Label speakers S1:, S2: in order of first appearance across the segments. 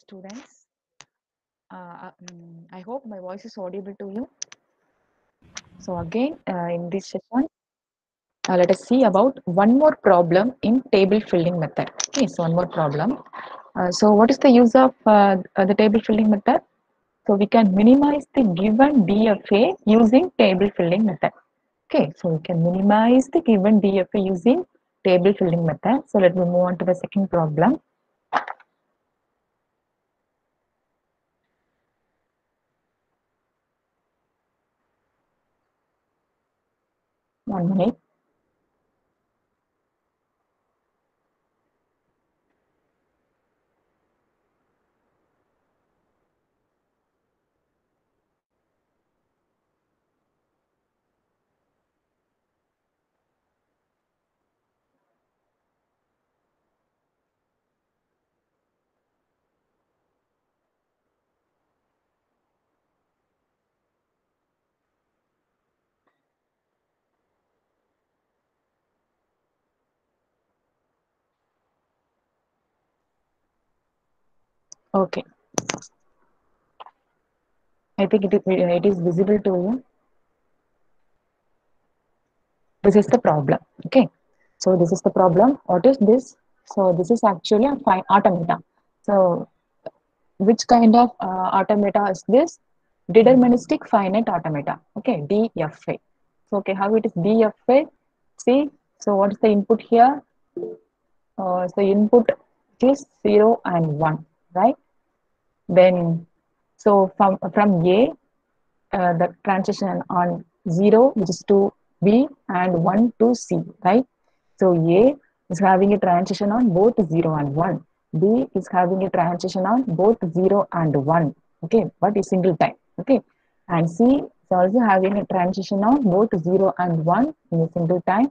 S1: Students. I hope my voice is audible to you. So again, in this session, let us see about one more problem in table filling method. Okay, so one more problem. So what is the use of the table filling method? So we can minimize the given DFA using table filling method. Okay, so we can minimize the given DFA using table filling method. So let me move on to the second problem. One minute. Okay, I think it is visible to you. This is the problem. Okay, so this is the problem. What is this? So this is actually a fine automata. So which kind of automata is this? Deterministic finite automata. Okay, DFA. So okay, how it is DFA? See, so what is the input here? So input is 0 and 1, right? Then so from A, the transition on 0, which is to B, and 1 to C, right? So A is having a transition on both 0 and 1. B is having a transition on both 0 and 1, okay, but a single time, okay. And C is also having a transition on both 0 and 1 in a single time.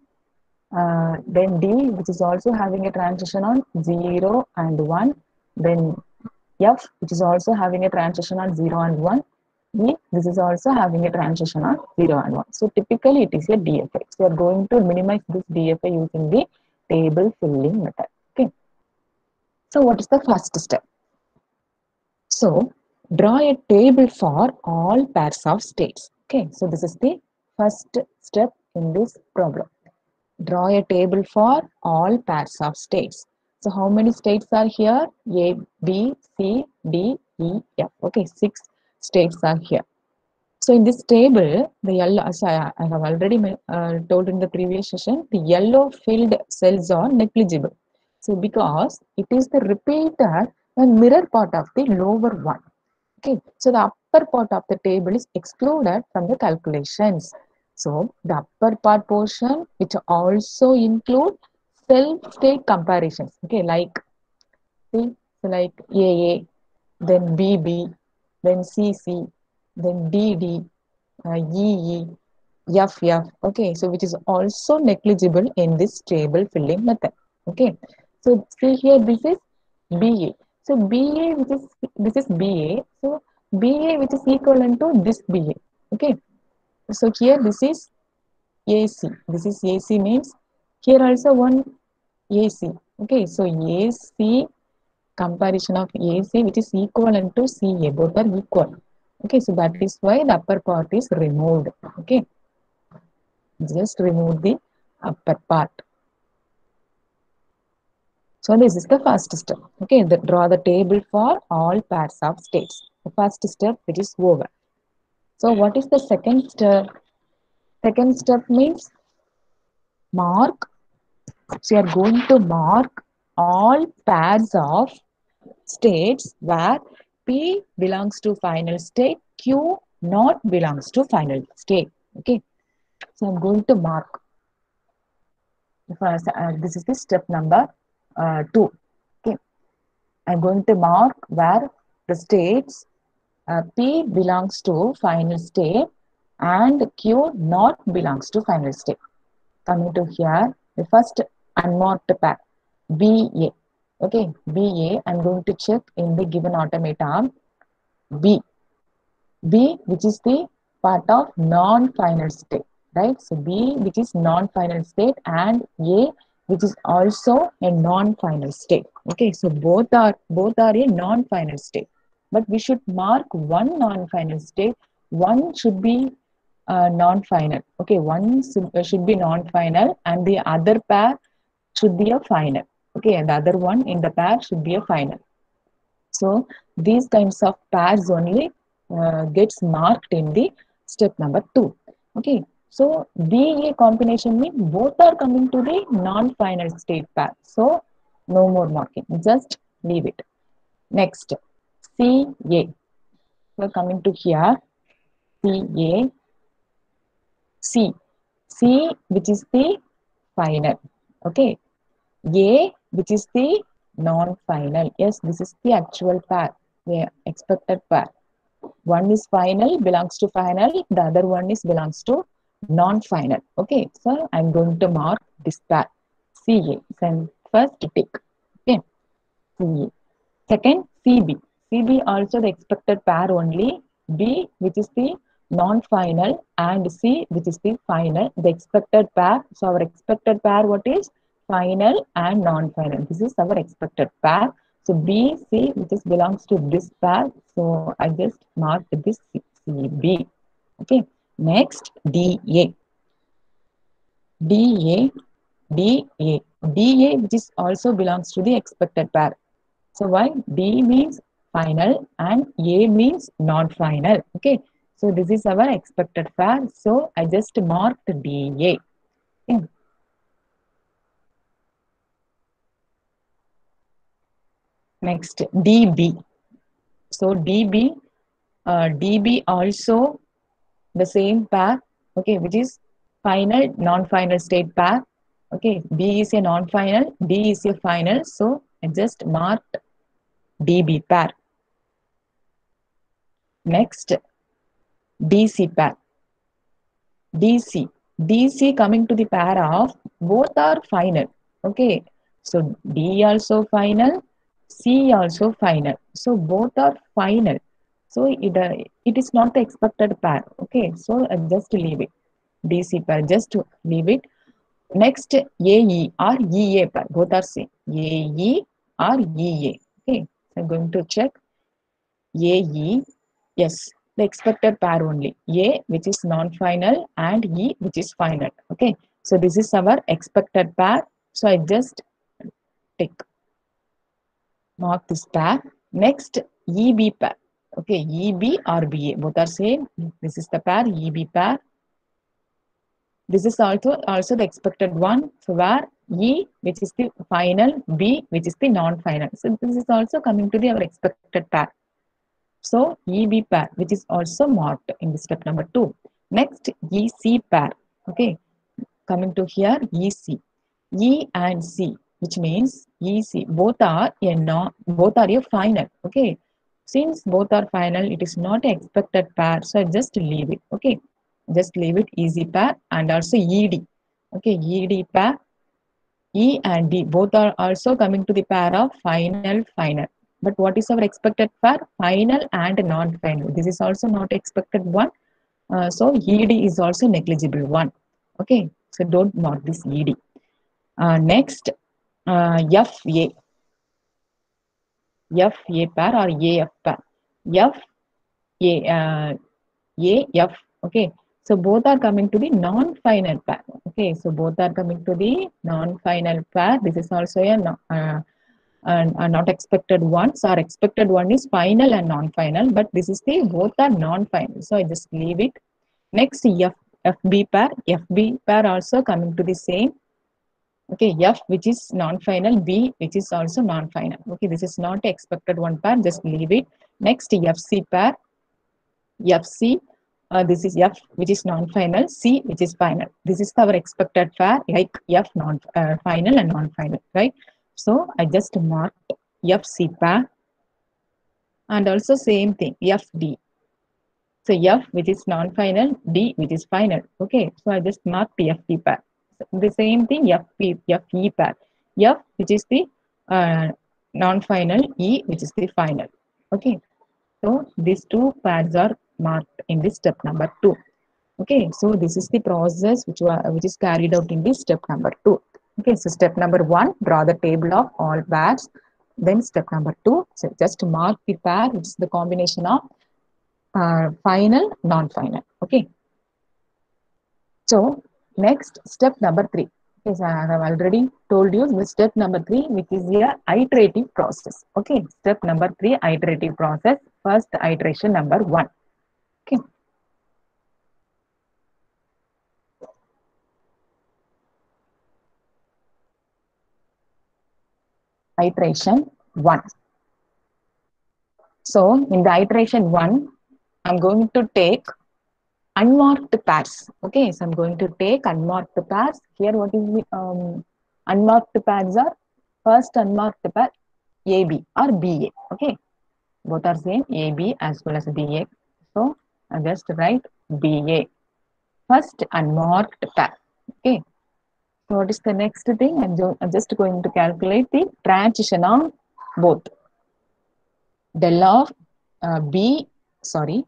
S1: Then D, which is also having a transition on 0 and 1. Then F, which is also having a transition on 0 and 1. E, this is also having a transition on 0 and 1. So typically it is a DFA. So we are going to minimize this DFA using the table filling method. Okay. So what is the first step? So draw a table for all pairs of states. Okay. So this is the first step in this problem. Draw a table for all pairs of states. So how many states are here? A, B, C, D, E, F. Okay, 6 states are here. So in this table, the yellow, as I have already told in the previous session, the yellow filled cells are negligible. So because it is the repeated and mirror part of the lower one. Okay, so the upper part of the table is excluded from the calculations. So the upper part portion, which also include self-state comparisons. Okay, like see, so like AA, then BB, then CC, then DD, EE, FF. Okay, so which is also negligible in this table filling method. Okay, so see here, this is BA. So BA, which is this is BA. So BA, which is equivalent to this BA. Okay, so here this is AC. This is AC means here also one AC. Okay, so AC comparison of AC, which is equivalent to CA, both are equal. Okay, so that is why the upper part is removed. Okay, just remove the upper part. So this is the first step. Okay, draw the table for all pairs of states. The first step, which is over. So what is the second step? Second step means mark. So you are going to mark all pairs of states where P belongs to final state, Q not belongs to final state. Okay, so I'm going to mark. First, this is the step number 2. Okay, I'm going to mark where the states P belongs to final state and Q not belongs to final state. Coming to here, the first unmarked pair, BA. Okay, BA, I'm going to check in the given automata B. B, which is the part of non-final state, right? So B, which is non-final state, and A, which is also a non-final state. Okay, so both are a non-final state, but we should mark one non-final state. One should be non-final. Okay, one should be non-final, and the other pair should be a final. Okay, and the other one in the pair should be a final. So these kinds of pairs only gets marked in the step number 2. Okay, so DA combination means both are coming to the non-final state pair. So no more marking, just leave it. Next, CA. So coming to here, CA, C. C which is the final. Okay, A which is the non-final. Yes, this is the actual pair, the expected pair. One is final, belongs to final, the other one is belongs to non-final. Okay, so I'm going to mark this pair, CA. And first tick. Okay, CA. Second, CB. CB also the expected pair only. B which is the non-final and C which is the final. The expected pair. So our expected pair what is? Final and non-final. This is our expected pair. So B, C which is belongs to this pair. So I just marked this CB. Okay. Next DA. DA. DA. DA which is also belongs to the expected pair. So why? D means final and A means non-final. Okay. So this is our expected pair. So I just marked DA. Okay. Next DB. So DB also the same pair. Okay, which is final, non-final state pair. Okay, B is a non-final, D is a final. So I just marked DB pair. Next, DC pair. DC. DC coming to the pair of both are final. Okay. So D also final, C also final. So both are final. So it is not the expected pair. Okay. So just leave it. DC pair. Just to leave it. Next AE or EA pair. Both are same. AE or EA. Okay. So I'm going to check. AE, yes, the expected pair only. A which is non-final and E which is final. Okay, so this is our expected pair. So I just tick, mark this pair. Next, EB pair. Okay, EB or BA, both are same. This is the pair, EB pair. This is also the expected one. So where E which is the final, B which is the non-final. So this is also coming to the our expected pair. So EB pair, which is also marked in the step number 2. Next, EC pair. Okay, coming to here, EC. E and C, which means EC. Both are a final. Okay, since both are final, it is not an expected pair. So I just leave it. Okay, just leave it easy pair and also ED. Okay, ED pair. E and D both are also coming to the pair of final, final. But what is our expected pair? Final and non-final. This is also not expected one. So ED is also negligible one. Okay, so don't mark this ED. Next, FA. FA pair or AF pair. F, A, AF. Okay, so both are coming to the non-final pair. Okay, so both are coming to the non-final pair. This is also a not expected one. So our expected one is final and non-final, but this is the both are non-final. So I just leave it. Next, FB pair. FB pair also coming to the same. Okay, F which is non-final, B which is also non-final. Okay, this is not expected one pair. Just leave it. Next, FC pair. FC. This is F which is non-final, C which is final. This is our expected pair like F non-final and non-final, right? So I just marked FC pair and also same thing FD. So F which is non-final, D which is final. Okay, so I just marked the FD pair. So the same thing FE pair. F which is the non-final, E which is the final. Okay, so these two pairs are marked in this step number 2. Okay, so this is the process which is carried out in this step number 2. Okay, so step number 1, draw the table of all pairs. Then step number 2, so just mark the pair, which is the combination of final, non-final. Okay. So next step number 3. Yes, I have already told you the step number 3, which is a iterative process. Okay, step number 3, iterative process. First iteration number 1. Okay. Iteration 1. So in the iteration 1, I'm going to take unmarked pairs. Okay, so I'm going to take unmarked pairs. Here, what is the unmarked pairs are? First unmarked pair AB or BA. Okay, both are same, AB as well as BA. So I just write BA. First unmarked pair. Okay, so what is the next thing? I'm just going to calculate the transition on both. Del of B, sorry,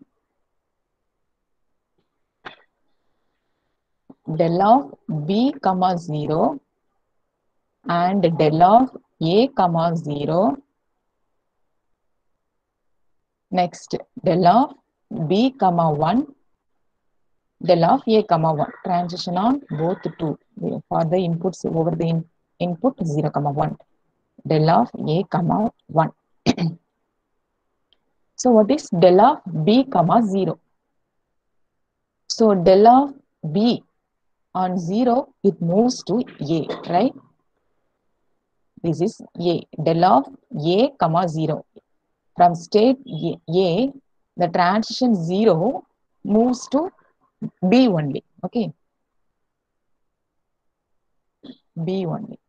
S1: del of B comma 0 and del of A comma 0. Next, del of B comma 1, del of A comma 1. Transition on both two for the inputs over the input 0 comma 1. Del of A comma 1. So what is del of B comma 0? So del of B on 0, it moves to A, right? This is A. Del of A comma 0. From state A, the transition 0 moves to B only. Okay. B only.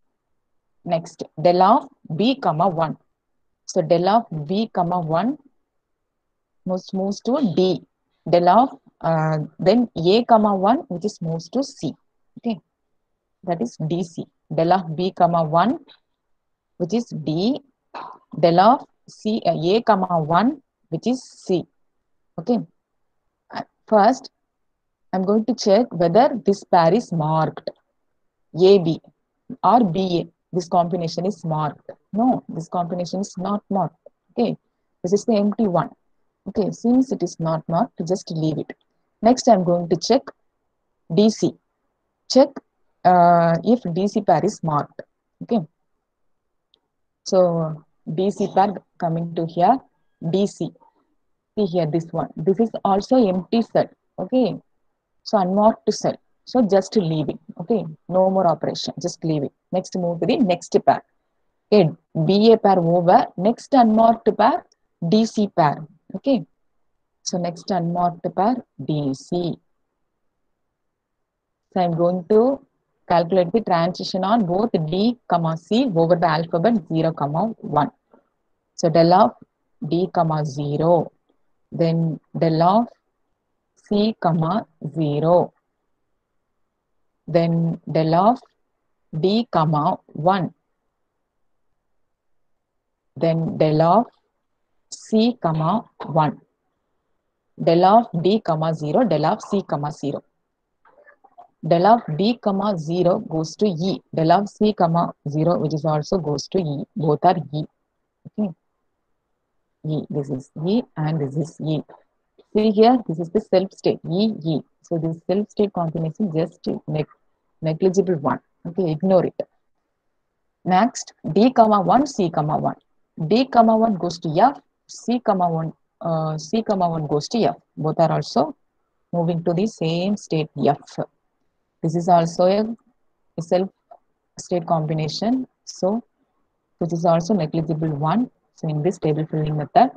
S1: Next, del of B comma 1. So del of B comma 1 moves to D. Del of then A comma 1, which is moves to C. Okay. That is DC. Del of B comma 1, which is D. Del of C A comma 1, which is C. Okay. First, I'm going to check whether this pair is marked. AB or BA. This combination is marked. No, this combination is not marked. Okay. This is the empty one. Okay. Since it is not marked, just leave it. Next, I'm going to check DC. Check if DC pair is marked. Okay. So DC pair coming to here. DC. See here this one. This is also empty cell. Okay. So unmarked cell. So just leave it. Okay. No more operation. Just leave it. Next move to the next pair. Okay. BA pair over. Next unmarked pair. DC pair. Okay. So next unmarked pair DC. So I'm going to calculate the transition on both D comma C over the alphabet 0 comma 1. So del of D comma 0. Then del of C comma 0. Then del of D comma 1. Then del of C comma 1. Del of D comma 0. Del of C comma 0. Del of D comma 0 goes to E. Del of C comma 0, which is also goes to E. Both are E. Okay. E. This is E and this is E. See here, this is the self state. E, E. So this self state combination just negligible one. Okay, ignore it. Next, D comma 1, C comma 1. D comma 1 goes to F. C comma 1. C comma 1 goes to F. Both are also moving to the same state F. This is also a self state combination. So which is also negligible one. So in this table filling method,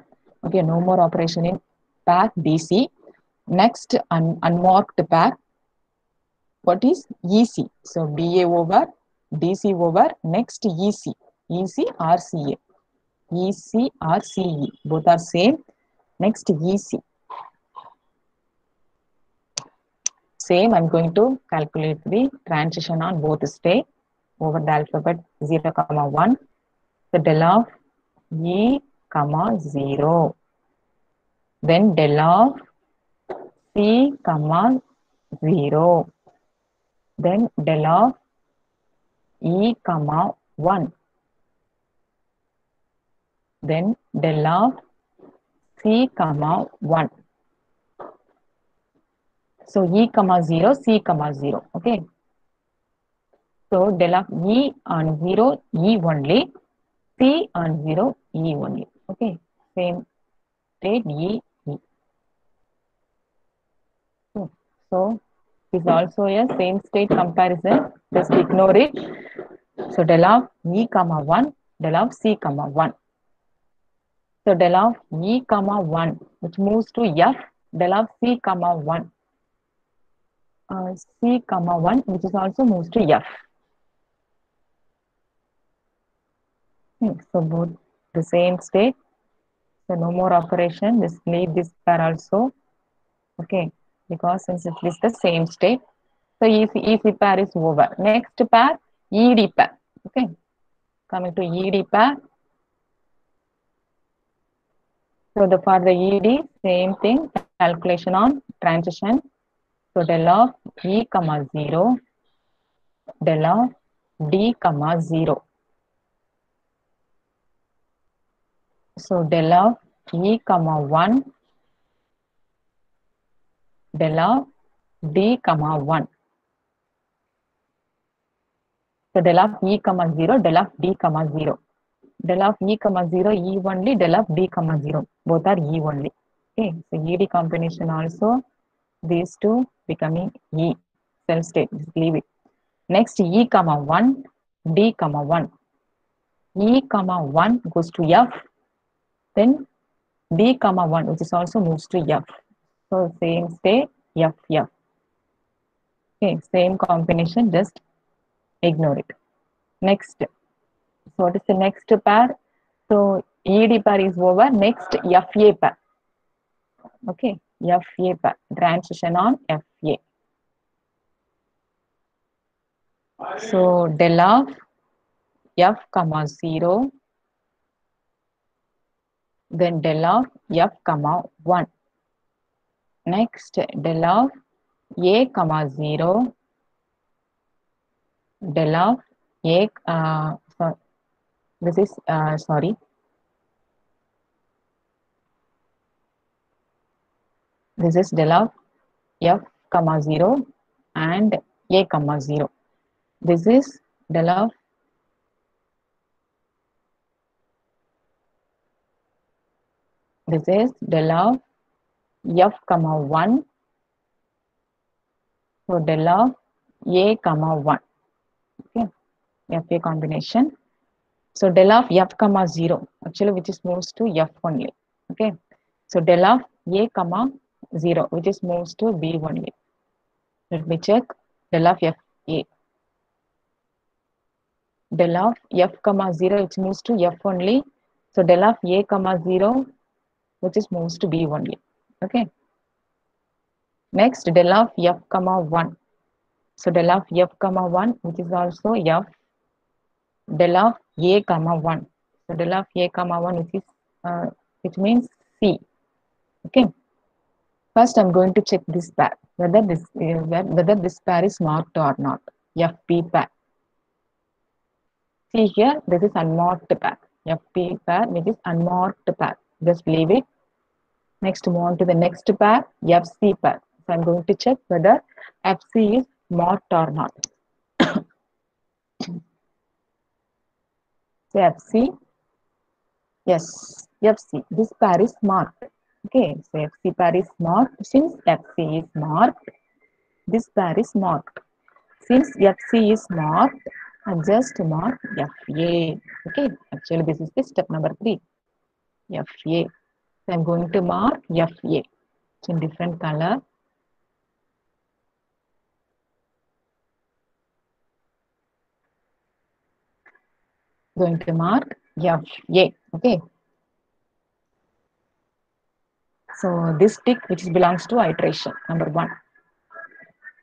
S1: okay, no more operation in pair DC. Next, unmarked pair. What is EC? So BA over DC over next EC. EC or CA. EC or CE. Both are same. Next EC. Same, I'm going to calculate the transition on both state over the alphabet 0, 1. The del of E, 0. Then del of C, 0. Then del of E comma 1. Then del of C comma 1. So E comma 0, C comma 0. Okay. So del of E on 0, E only. C on 0, E only. Okay. Same state E, E. So is also a same state comparison. Just ignore it. So del of E comma 1, del of C comma 1. So del of E comma 1, which moves to F, del of C comma 1. C comma 1, which is also moves to F. So both the same state. So no more operation. Just leave this pair also. Okay. Because since it is the same state. So EC pair is over. Next pair, ED pair. Okay. Coming to ED pair. So for the ED, same thing, calculation on transition. So del of E comma 0, del of D comma 0. So del of E comma 1, del of D comma 1. So del of E comma 0, del of D comma 0. Del of E comma 0, E only, del of D comma 0. Both are E only. Okay, so ED combination also, these two becoming E, self state, just leave it. Next E comma 1, D comma 1. E comma 1 goes to F, then D comma 1, which is also moves to F. So same state, F, F. Okay, same combination, just ignore it. Next, so what is the next pair? So ED pair is over. Next, FA pair. Okay, FA pair. Transition on FA. So del of F comma 0, then del of F comma 1. Next, del of A comma 0, del of A, so this is, sorry, this is del of F comma 0 and A comma 0. This is del of F comma 1. So del of A comma 1. Okay, FA combination. So del of F comma 0, actually which is moves to F only. Okay, so del of A comma 0, which is moves to B only. Let me check del of F A. Del of F comma 0, which moves to F only. So del of A comma 0, which is moves to B only. Okay. Next, del of F comma 1. So del of F comma 1, which is also F, del of A comma 1. So del of A comma 1, which means C. Okay. First, I'm going to check this pair, whether this pair is marked or not. FP pair. See here, this is unmarked pair. FP pair, which is unmarked pair. Just leave it. Next, move on to the next pair, FC pair. So I'm going to check whether FC is marked or not. So FC, yes, FC. This pair is marked. Okay, so FC pair is marked. Since FC is marked, this pair is marked. Since FC is marked, I just mark FA. Okay, actually this is the step number 3. FA. So I'm going to mark FA. It's in different color. Going to mark FA. Okay. So this tick which belongs to iteration number 1.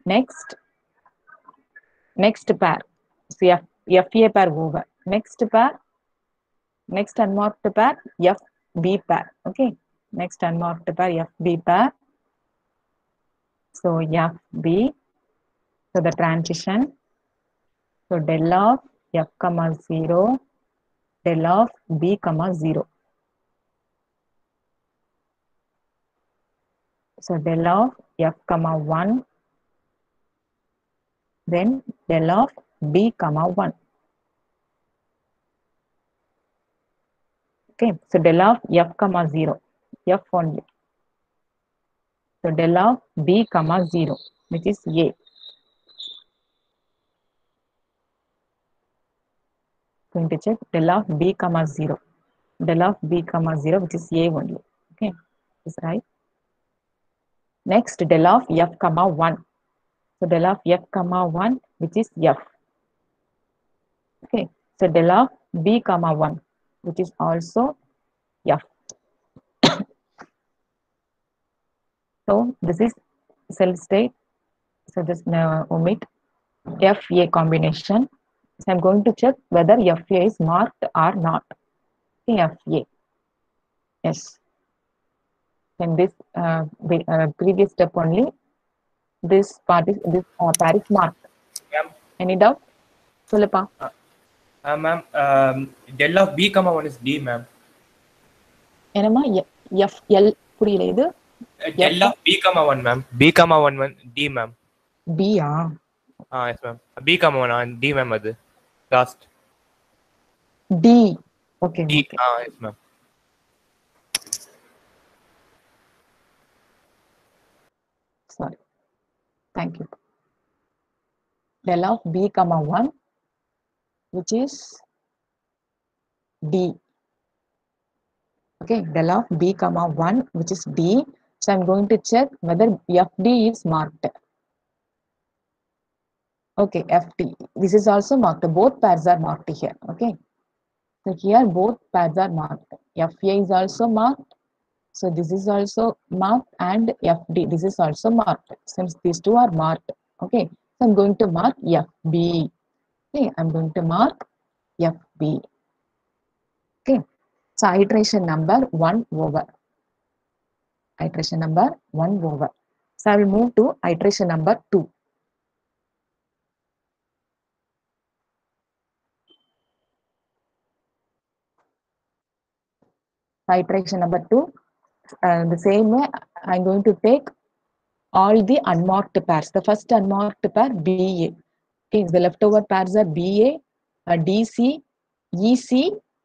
S1: Next pair. So FA pair over. Next pair. Next unmarked pair FB pair. Okay. Next unmarked pair FB pair. So FB. So the transition. So del of f comma 0, del of b comma 0. So del of f comma 1, then del of b comma 1. Okay, so del of f comma 0, f only. So del of b comma 0, which is a. Going to check del of b comma 0. Del of b comma 0, which is a only. Okay, is right. Next, del of f comma 1. So del of f comma 1, which is f. Okay, so del of b comma 1, which is also f. So this is cell state. So just omit FA combination. So I'm going to check whether FA is marked or not. Okay, FA. Yes. In this previous step only, this part is this pair is marked.
S2: Ma'am,
S1: Any doubt? Solapa.
S2: ma'am, del of b comma 1 is d, ma'am.
S1: என்னமா FL புரியல இது
S2: Del of b comma 1, ma'am. B comma 1 d, ma'am.
S1: B ah
S2: Yes, ma'am. B comma 1 d, ma'am. அது last
S1: D. Okay,
S2: d.
S1: okay.
S2: Yes, ma'am.
S1: Sorry. Thank you. Del of B comma 1, which is D. Okay, del of B comma 1, which is D. So I'm going to check whether FD is marked. Okay, FT. This is also marked. Both pairs are marked here. Okay. So here both pairs are marked. FA is also marked. So this is also marked, and FD. This is also marked. Since these two are marked. Okay. So I'm going to mark FB. Okay. I'm going to mark FB. Okay. So iteration number 1 over. Iteration number 1 over. So I will move to iteration number 2. Iteration number 2, the same way I'm going to take all the unmarked pairs. The first unmarked pair BA. Okay, the leftover pairs are BA, DC, EC,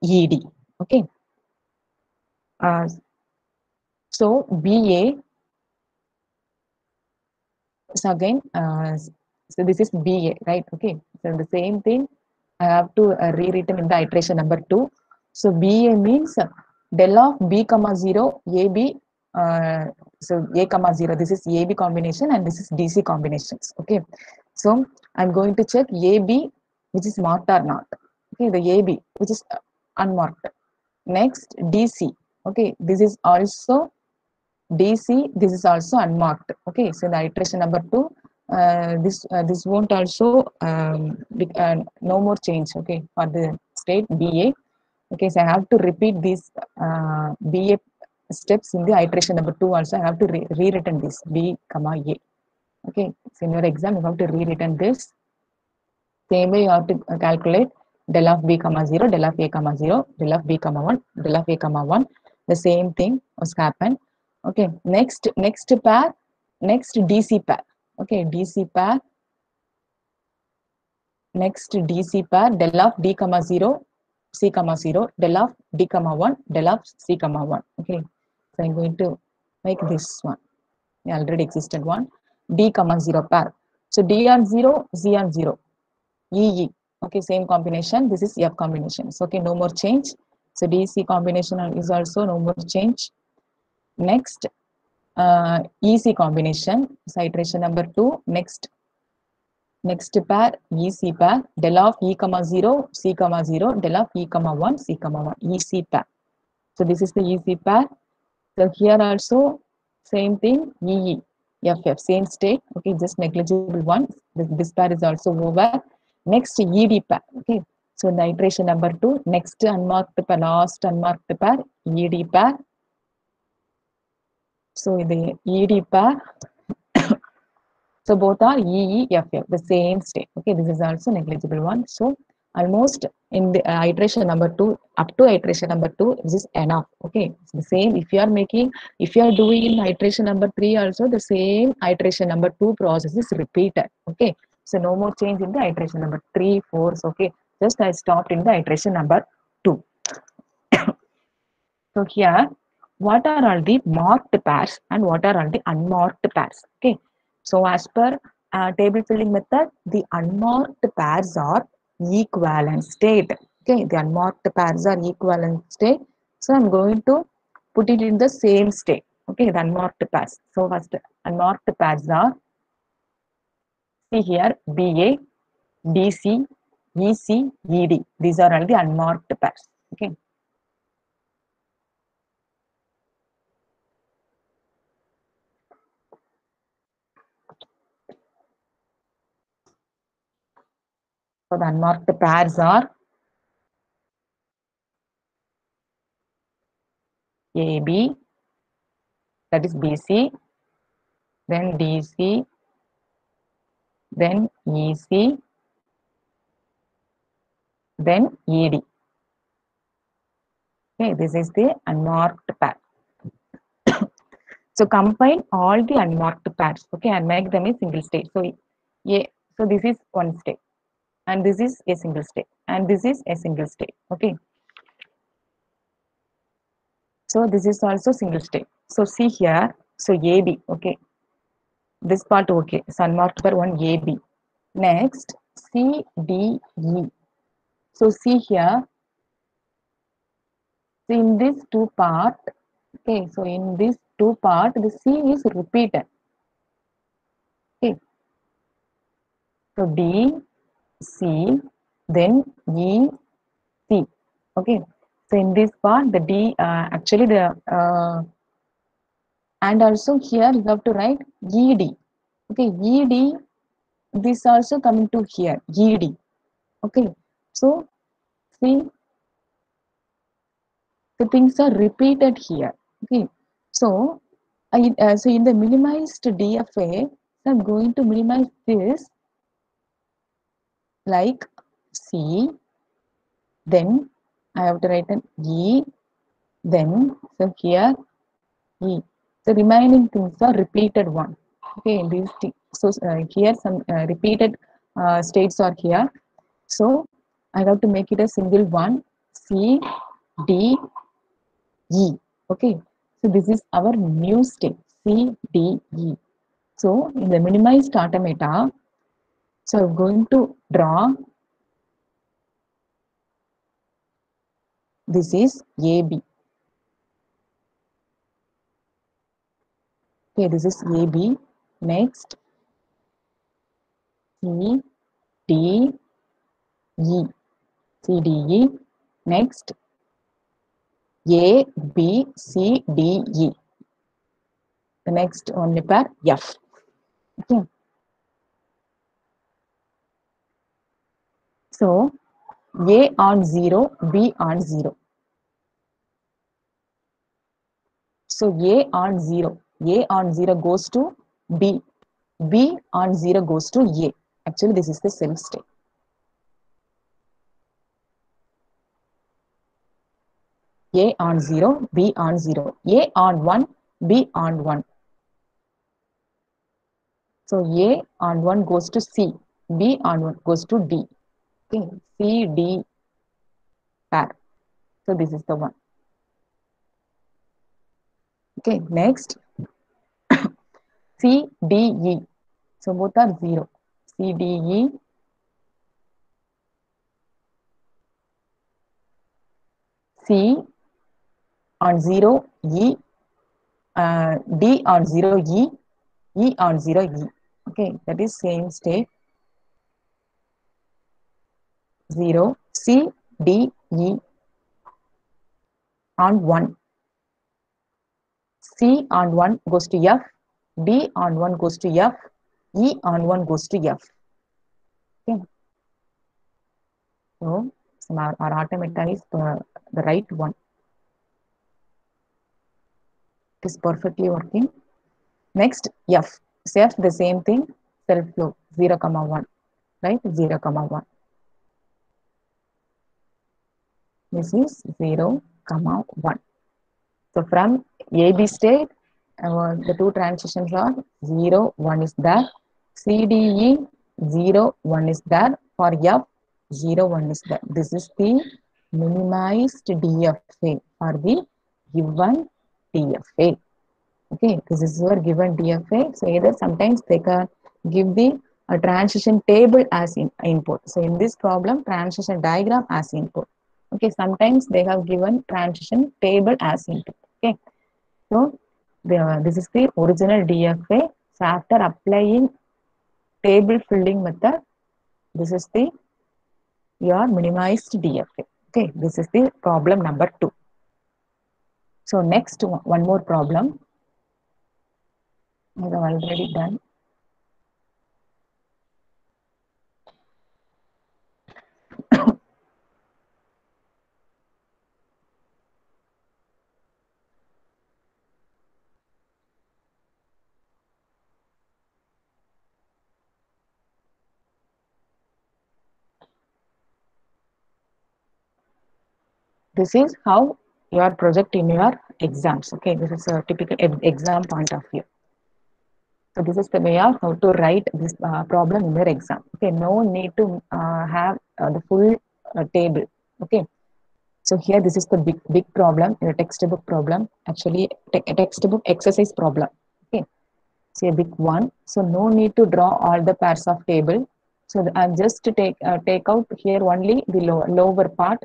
S1: ED. Okay. So BA. So again, so this is BA, right? Okay. So the same thing I have to rewritten in the iteration number 2. So BA means del of B comma 0, AB. So A comma 0, this is AB combination and this is DC combinations. Okay. So I'm going to check AB, which is marked or not. Okay. The AB, which is unmarked. Next, DC. Okay. This is also DC, this is also unmarked. Okay, so the iteration number 2, this won't also no more change. Okay, for the state BA. Okay, so I have to repeat these BA steps in the iteration number 2 also. I have to rewritten this B comma A. Okay, so in your exam you have to rewritten this. Same way you have to calculate del of B comma 0, del of A comma 0, del of B comma 1, del of A comma 1. The same thing was happened. Okay, next pair, next DC pair. Okay, DC pair. Next DC pair, del of D comma 0, C comma 0, del of D comma 1, del of C comma 1. Okay, so I'm going to make this one. The already existed one. D comma 0 pair. So D on 0, Z on 0. EE. Okay, same combination. This is F combination. So, okay, no more change. So DC combination is also no more change. Next, EC combination. So iteration number 2. Next pair, EC pair. Del of E comma 0, C comma 0. Del of E comma 1, C comma 1. EC pair. So this is the EC pair. So here also same thing. EE. FF, same state. Okay, just negligible one. This pair is also over. Next ED pair. Okay, so the iteration number 2. Next unmarked pair, last unmarked pair, ED pair. So the ED pair So both are EEFF, the same state. Okay, this is also negligible one. So almost in the iteration number two, up to iteration number two, this is enough. Okay, it's the same. If you are doing in iteration number three also, the same iteration number two process is repeated. Okay, so no more change in the iteration number three, four. Okay, just I stopped in the iteration number two. So here, what are all the marked pairs and what are all the unmarked pairs? Okay. So as per table filling method, the unmarked pairs are equivalent state. Okay. The unmarked pairs are equivalent state. So I'm going to put it in the same state. Okay. The unmarked pairs. So first unmarked pairs are, see here, BA, DC, EC, ED. These are all the unmarked pairs. Okay. So the unmarked pairs are AB, that is BC, then DC, then EC, then ED. Okay, this is the unmarked pair. So combine all the unmarked pairs, okay, and make them a single state. So, yeah, so this is one state, and this is a single state, and this is a single state. Okay. So this is also single state. So see here, so AB, okay, this part okay, so unmarked pair one AB. Next, CDE. So see here, so in this two part, okay, so in this two part, the C is repeated. Okay, so D, C, then E, C. Okay, so in this part, the D actually the and also here you have to write ED. Okay, ED. This also coming to here ED. Okay, so see the things are repeated here. Okay, so so in the minimized DFA, so I'm going to minimize this like C, then I have to write an E, then so here E. The remaining things are repeated one. Okay, so here some repeated states are here. So I have to make it a single one C, D, E. Okay, so this is our new state C, D, E. So in the minimized automata, so I'm going to draw this is AB. Okay, this is AB. Next, C, D, E. C, D, E. Next, A, B, C, D, E. The next only pair F. Okay. So A on 0, B on 0. So A on 0 goes to B. B on 0 goes to A. Actually, this is the self state. A on 0, B on 0. A on 1, B on 1. So A on 1 goes to C. B on 1 goes to D. Okay, C, D pair. So this is the one. Okay, next C, D, E. So both are 0. C, D, E. C on 0, E. D on 0, E. E on 0, E. Okay, that is same state. 0, C, D, E on 1. C on 1 goes to F. D on 1 goes to F. E on 1 goes to F. Okay. So our automata is the right one. It is perfectly working. Next, F. So F the same thing. self flow 0, 1, right? 0, 1. This is 0, 1. So from AB state, the two transitions are 0, 1 is there. CDE 0, 1 is there. For F, 0, 1 is there. This is the minimized DFA for the given DFA. Okay, this is your given DFA. So either sometimes they can give the transition table as input. So in this problem, transition diagram as input. Okay, sometimes they have given transition table as input. Okay, so this is the original DFA. So after applying table filling method, this is the your minimized DFA. Okay, this is the problem number 2. So next one more problem. I have already done. This is how your project in your exams. Okay, this is a typical exam point of view. So this is the way of how to write this problem in your exam. Okay, no need to have the full table. Okay, so here this is the big problem, the textbook problem. Actually, textbook exercise problem. Okay, so a big one. So no need to draw all the pairs of table. So I'm just to take out here only the lower part.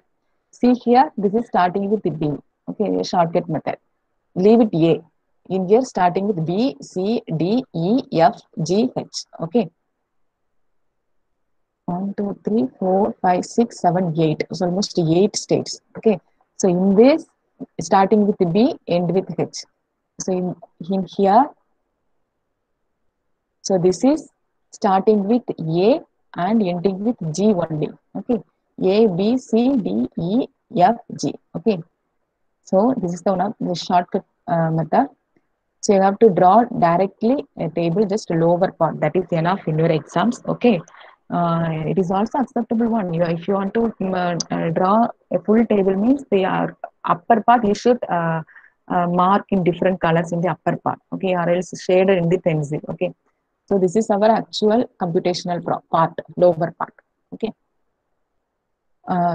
S1: See here, this is starting with B. Okay, a shortcut method. Leave it A. In here, starting with B, C, D, E, F, G, H. Okay. 1, 2, 3, 4, 5, 6, 7, 8. So almost 8 states. Okay. So in this, starting with B, end with H. So in here, so this is starting with A and ending with G only. Okay. A, B, C, D, E, F, G. Okay. So this is the one of the shortcut method. So you have to draw directly a table, just lower part. That is enough in your exams. Okay. It is also acceptable one. If you want to draw a full table, means the upper part you should mark in different colors in the upper part. Okay, or else shaded in the pencil. Okay. So this is our actual computational part, lower part. Okay.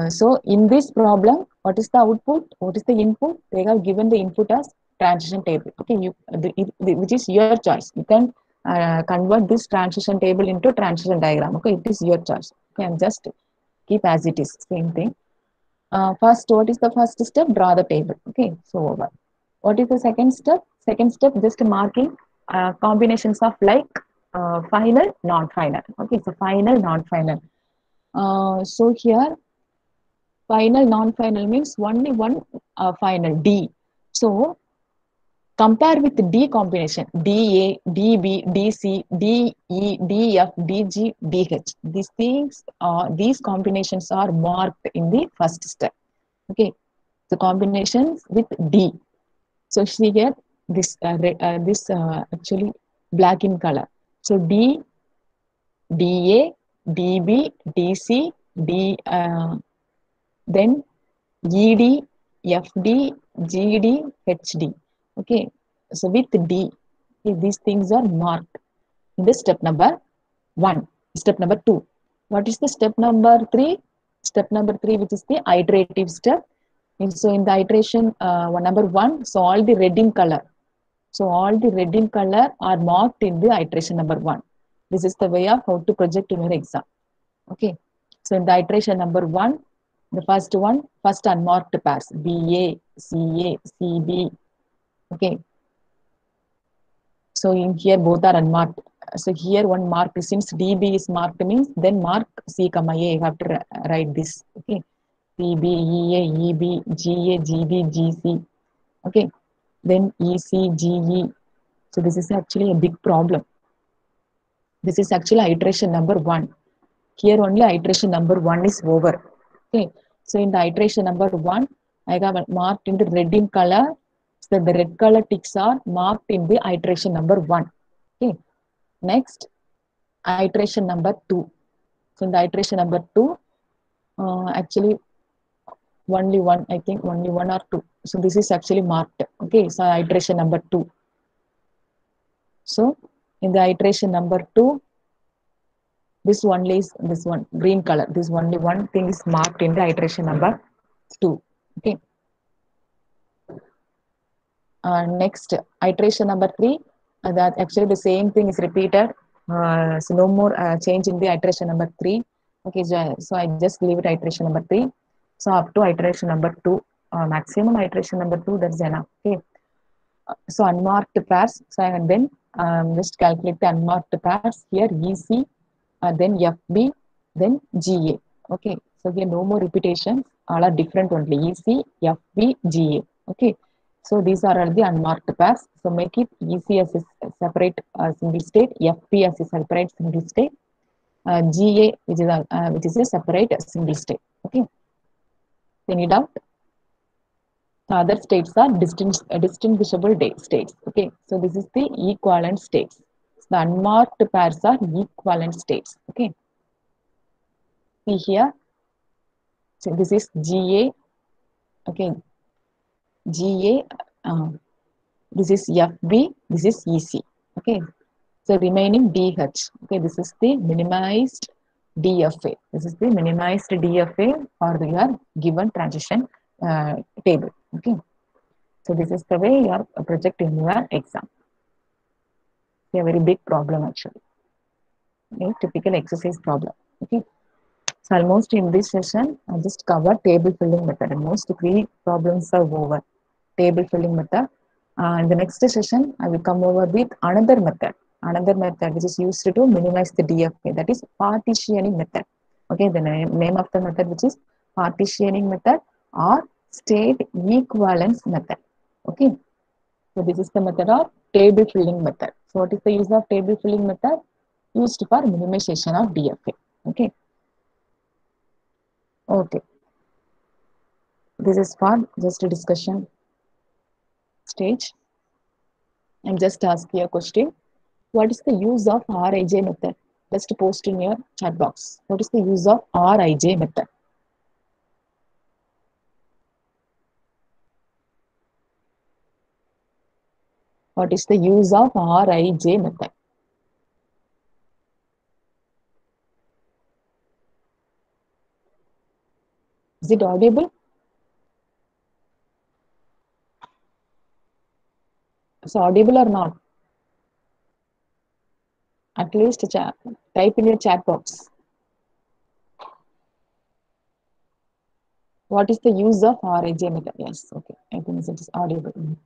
S1: So in this problem, what is the output? What is the input? They have given the input as transition table. Okay, which is your choice. You can convert this transition table into transition diagram. Okay, it is your choice. Okay, and just keep as it is. Same thing. First, what is the first step? Draw the table. Okay, so over. What is the second step? Second step, just marking combinations of like final, non-final. Okay, so final, non-final. So here final, non-final means only one final D. So compare with D combination DA, DB, DC, DE, DF, DG, DH. These things, these combinations are marked in the first step. Okay, the combinations with D. So see here this actually black in color. So D, DA, DB, DC, D. Then ED, FD, GD, HD. Okay, so with D, these things are marked in the step number 1. Step number 2. What is the step number 3? Step number 3, which is the iterative step. And so in the iteration number 1, so all the red in color. So all the red in color are marked in the iteration number 1. This is the way of how to project in your exam. Okay, so in the iteration number 1, the first one, first unmarked pairs, BA, CA, CB. Okay. So in here both are unmarked. So here one mark, since DB is marked means then mark C, A. You have to write this. Okay. CB, EA, EB, GA, GB, GC. Okay. Then EC, GE. So this is actually a big problem. This is actually iteration number 1. Here only iteration number 1 is over. Okay. So in the iteration number 1, I have marked in the red in color. So the red color ticks are marked in the iteration number 1. Okay. Next, iteration number 2. So in the iteration number 2, actually only one, I think only one or two. So this is actually marked. Okay, so iteration number 2. So in the iteration number 2, this only is this one green color. This only one thing is marked in the iteration number 2. Okay. Next iteration number 3, that actually the same thing is repeated. So no more change in the iteration number 3. Okay, so I just leave it iteration number 3. So up to iteration number 2, maximum iteration number 2, that's enough. Okay. So unmarked pairs. So and then just calculate the unmarked pairs here. EC, then FB, then GA. Okay. So here no more repetitions. All are different only. EC, FB, GA. Okay. So these are all the unmarked pairs. So make it EC as a separate single state, FB as a separate single state, GA which is a separate single state. Okay. Any doubt? The other states are distinguishable states. Okay, so this is the equivalent states. So the unmarked pairs are equivalent states. Okay, see here. So this is GA. Okay, GA. This is FB. This is EC. Okay, so remaining DH. Okay, this is the minimized DFA. This is the minimized DFA for your given transition table. Okay. So this is the way you are projecting your exam. It's a very big problem actually. A typical exercise problem. Okay. So almost in this session, I just cover table filling method. And most 3 problems are over. Table filling method. In the next session, I will come over with another method. Another method which is used to minimize the DFA. That is partitioning method. Okay. The name of the method which is partitioning method or state equivalence method. Okay. So this is the method of table filling method. So what is the use of table filling method? Used for minimization of DFA. Okay. Okay. This is for just a discussion stage. And just ask you a question. What is the use of RIJ method? Just post in your chat box. What is the use of RIJ method? What is the use of RIJ method? Is it audible? Is audible or not? At least type in your chat box. What is the use of RIJ method? Yes, okay. I think it is audible.